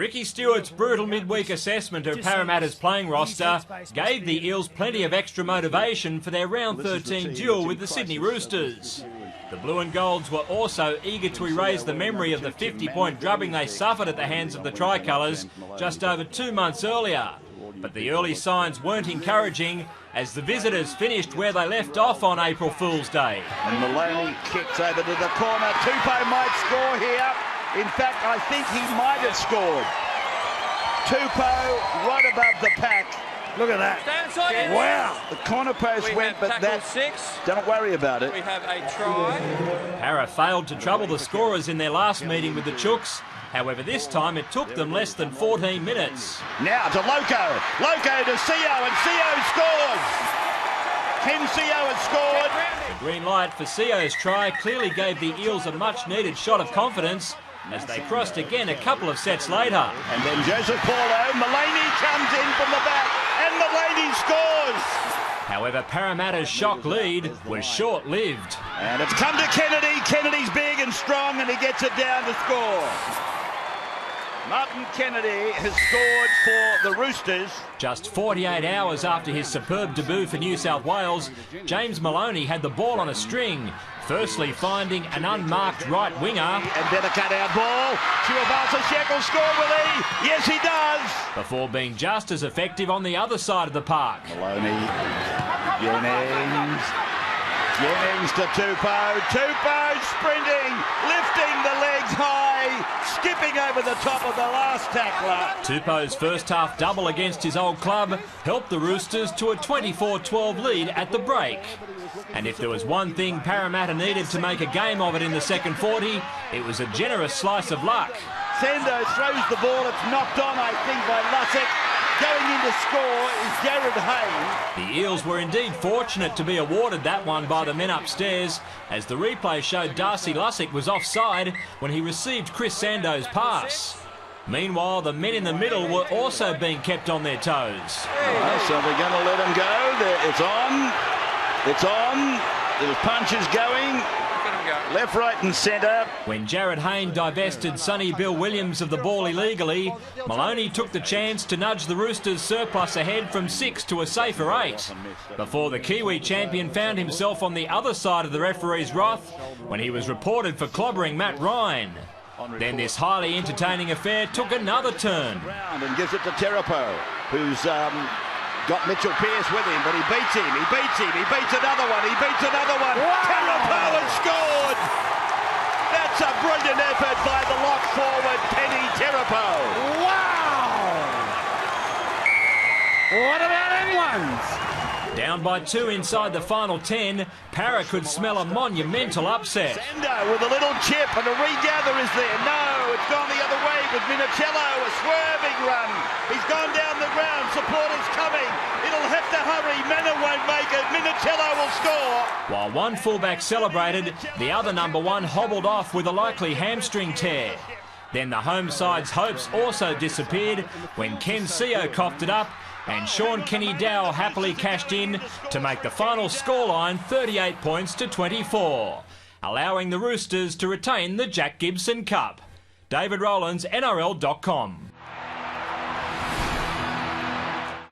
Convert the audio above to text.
Ricky Stewart's brutal midweek assessment of Parramatta's playing roster gave the Eels plenty of extra motivation for their round 13 duel with the Sydney Roosters. The Blue and Golds were also eager to erase the memory of the 50-point drubbing they suffered at the hands of the Tricolours just over 2 months earlier. But the early signs weren't encouraging as the visitors finished where they left off on April Fool's Day. And Maloney kicks over to the corner. Tupou might score here. In fact, I think he might have scored. Tupou right above the pack. Look at that. Wow. The corner post went, but don't worry about it. We have a try. Para failed to trouble the scorers in their last meeting with the Chooks. However, this time it took them less than 14 minutes. Now to Loco. Loco to Sio, and Sio scores. Ken Sio has scored. The green light for Sio's try clearly gave the Eels a much-needed shot of confidence as they crossed again a couple of sets later. And then Joseph Paulo, Maloney comes in from the back, and Maloney scores. However, Parramatta's shock lead was short-lived. And it's come to Kennedy. Kennedy's big and strong, and he gets it down to score. Martin Kennedy has scored for the Roosters. Just 48 hours after his superb debut for New South Wales, James Maloney had the ball on a string, firstly finding an unmarked right winger. And then a cut-out ball. Tuivasa-Sheck will score, will he? Yes, he does. Before being just as effective on the other side of the park. Maloney, Jennings to Tupou. Tupou sprinting, lifting the legs high, skipping over the top of the last tackler. Tupou's first half double against his old club helped the Roosters to a 24-12 lead at the break. And if there was one thing Parramatta needed to make a game of it in the second 40, it was a generous slice of luck. Sendo throws the ball, it's knocked on, I think, by Lussick. Going in to score is Jared Hayne. The Eels were indeed fortunate to be awarded that one by the men upstairs, as the replay showed Darcy Lussick was offside when he received Chris Sando's pass. Meanwhile, the men in the middle were also being kept on their toes. So they're going to let him go. It's on. It's on. There's punches going. Left, right and centre. When Jared Hayne divested Sonny Bill Williams of the ball illegally, Maloney took the chance to nudge the Roosters' surplus ahead from 6 to a safer 8, before the Kiwi champion found himself on the other side of the referee's wrath when he was reported for clobbering Matt Ryan. Then this highly entertaining affair took another turn. And gives it to Terapo, who's got Mitchell Pearce with him, but he beats him, he beats another one, Wow. Terapo has scored! That's a brilliant effort by the lock forward, Penny Terapo. Wow! What about anyone's? Down by 2 inside the final 10, Para could smell a monumental upset. Sendo with a little chip and a regather is there. No, it's gone the other way with Minicello, a swerving run. He's gone down the ground, supporters coming. It'll have to hurry, Mena won't make it, Minicello will score. While one fullback celebrated, the other number 1 hobbled off with a likely hamstring tear. Then the home side's hopes also disappeared when Ken Sio coughed it up and Sean Kenny-Dowell happily cashed in to make the final scoreline 38 points to 24, allowing the Roosters to retain the Jack Gibson Cup. David Rowlands, NRL.com.